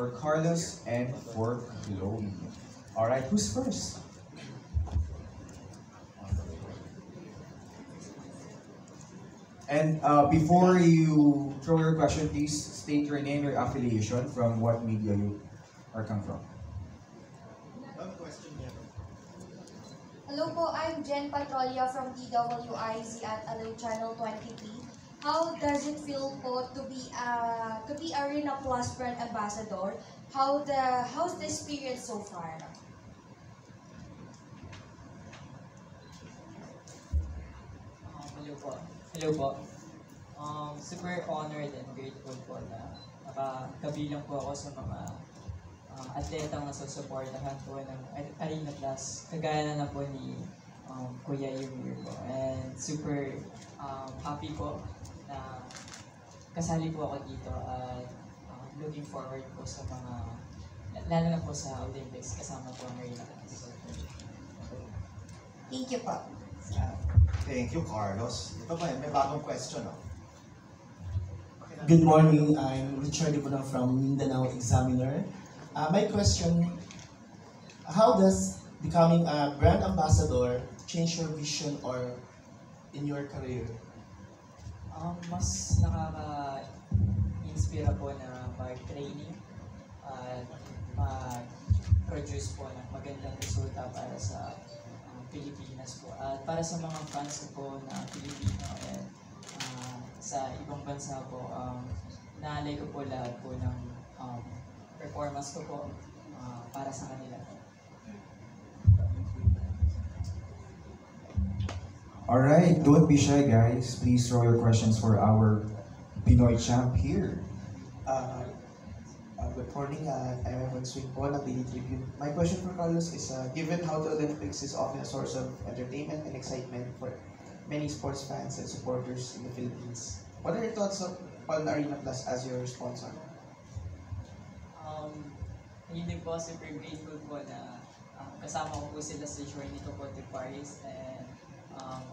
for Carlos and for Chloe. Alright, who's first? And before you throw your question, please state your name, your affiliation, from what media you are come from. Hello po, I'm Jen Patrolia from DWIZ at Alay Channel 23. How does it feel po to be Arena Plus brand ambassador? How's the experience so far? Hello po. Hello po. Super honored and grateful po na nakakabilang po ako sa mga atletang nasusuportahan po ng Arena Plus. Kagaya na po ni Kuya Yumir po. And super happy po na kasali po ako dito at looking forward po sa mga, lalo na po sa Olympics, kasama po ang Arena Plus. Thank you po. Thank you, Carlos. Ito ba, may bagong question, no? Good morning, I'm Richard Ibunang from Mindanao Examiner. My question, how does becoming a brand ambassador change your vision or in your career? Mas nakaka-inspira po na mag-training at mag-produce po ng magandang resulta para sa Pilipinas po. At para sa mga fans ko po na Pilipino and sa ibang bansa po, naalay ko po lahat po ng performance ko po para sa kanila. Alright, don't be shy guys. Please throw your questions for our Pinoy champ here. Good morning, I'm Evan Swing po, ng Daily Tribune. My question for Carlos is, given how the Olympics is often a source of entertainment and excitement for many sports fans and supporters in the Philippines, what are your thoughts on Arena Plus as your sponsor? Hindi po, super grateful po na kasama ko po sila sa journey ko po to Paris. And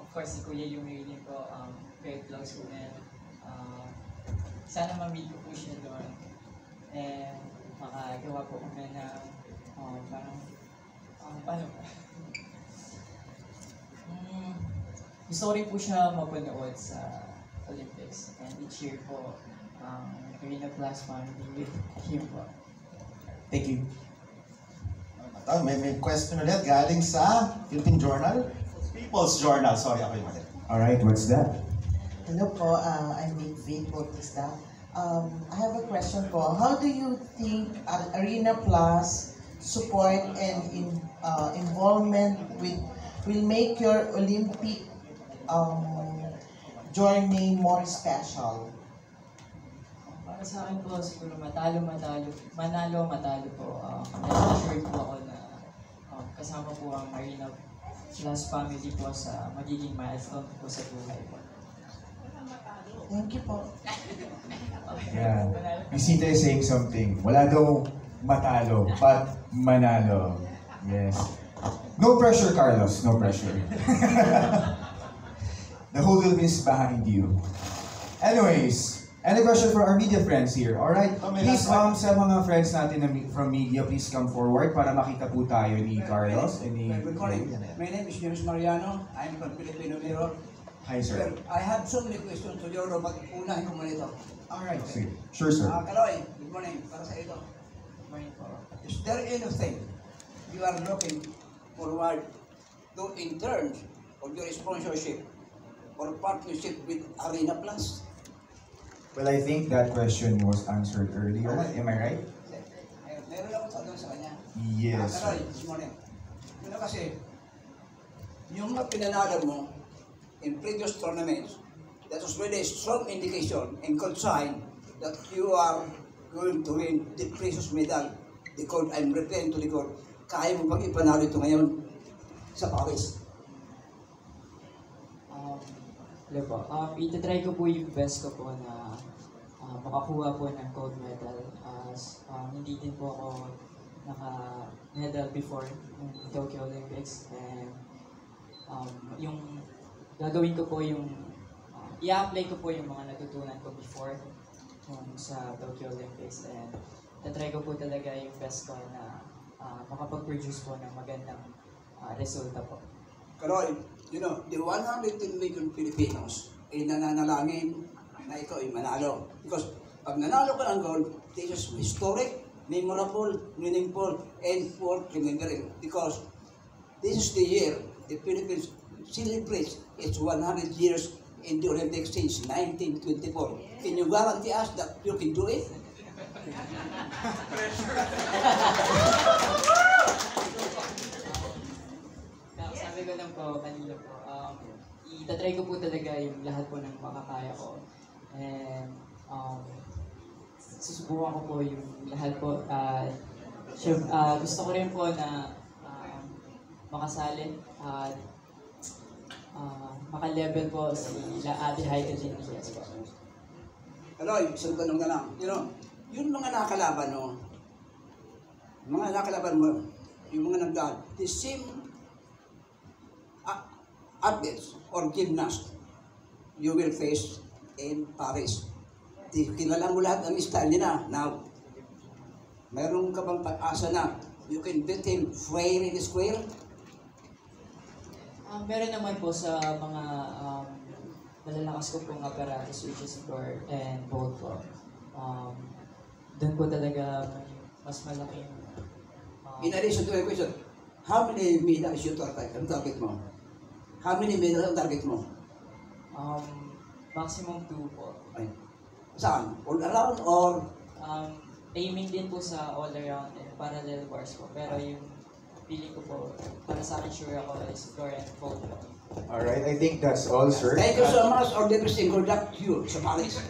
of course, si Kuya Yumir din po, very close ko. And sana ma-meet ko po siya doon. And makagawa po kami na parang, paano ba? Gusto ko rin po siya mapanood sa Olympics. And each year po, Arena Plus family with him po. Thank you. May question ulit galing sa Philippine Journal? People's Journal. Sorry, ako yung mali. Alright, what's that? Hello po, I'm Vic Bautista. I have a question po. How do you think Arena Plus support and involvement will make your Olympic journey more special? Para sa akin po, siguro manalo po. Sure po ako na kasama po ang Arena Plus family po sa magiging milestone po sa buhay po. Thank you po. Yeah. Bisita is saying something. Wala daw matalo, but manalo. Yes. No pressure, Carlos. No pressure. The whole Philippines is behind you. Anyways, any question for our media friends here? Alright, please sa mga friends natin from media, please come forward para makita po tayo ni Carlos and ni... Good morning. My name is James Mariano. I'm from Filipino Mirror. Hi, sir. I have so many questions to you, mag-unahin ko muna ito. Alright, sige. Sure, sir. Kaloy, good morning. Para sa ito. Good morning po. Is there anything you are looking forward to in terms of your sponsorship or partnership with Arena Plus? Well, I think that question was answered earlier. Am I right? Meron ako tanong sa kanya. Yes, sir. Kaloy, this morning. Kasi, yung mga pinanalo mo in previous tournaments, that was really a strong indication and good sign that you are going to win the precious medal. The gold, I'm referring to the gold. Kaya mo bang ipanalo ito ngayon sa Paris? Hello po. Itatry ko po yung best ko po na makakuha po ng gold medal. Hindi din po ako naka-medal before ng Tokyo Olympics. And yung gagawin ko po yung i-apply ko po yung mga natutunan ko before sa Tokyo Olympics. And tatry ko po talaga yung best ko na makapag-produce po ng magandang resulta po. Karoy, you know, the 110 million Filipinos ay nananalangin na ikaw ay manalo. Because pag nanalo ka ng gold, this is historic, memorable, meaningful, and worth remembering. Because this is the year the Philippines celebrates its 100 years in the Olympics since 1924. Can you guarantee us that you can do it? Sabi ko lang po kanina po, itatry ko po talaga yung lahat po ng makakaya ko. And susubukan ko po yung lahat po. Gusto ko rin po na makasali at maka-level po si Ate Haida Diaz po. Karoy, isang tanong na lang. You know, yung mga nakalaban mo, yung mga nagdaan, the same athletes or gymnasts you will face in Paris. Kilala mo lahat ang style nila. Now, mayroon ka bang pag-asa na you can beat him fair and square? Meron naman po sa mga malalakas ko pong apparatus, which is board and bolt po. Doon po talaga mas malaking... In addition to my question, how many medals you target mo? How many medals ang target mo? Maximum 2 po. Ay, saan? All around or? Aiming din po sa all around and parallel bars po. Pero yung feeling ko po, para sa akin sure ako is floor and bolt po. Alright, I think that's all, sir. Thank you so much. All the best and good luck to you sa Paris.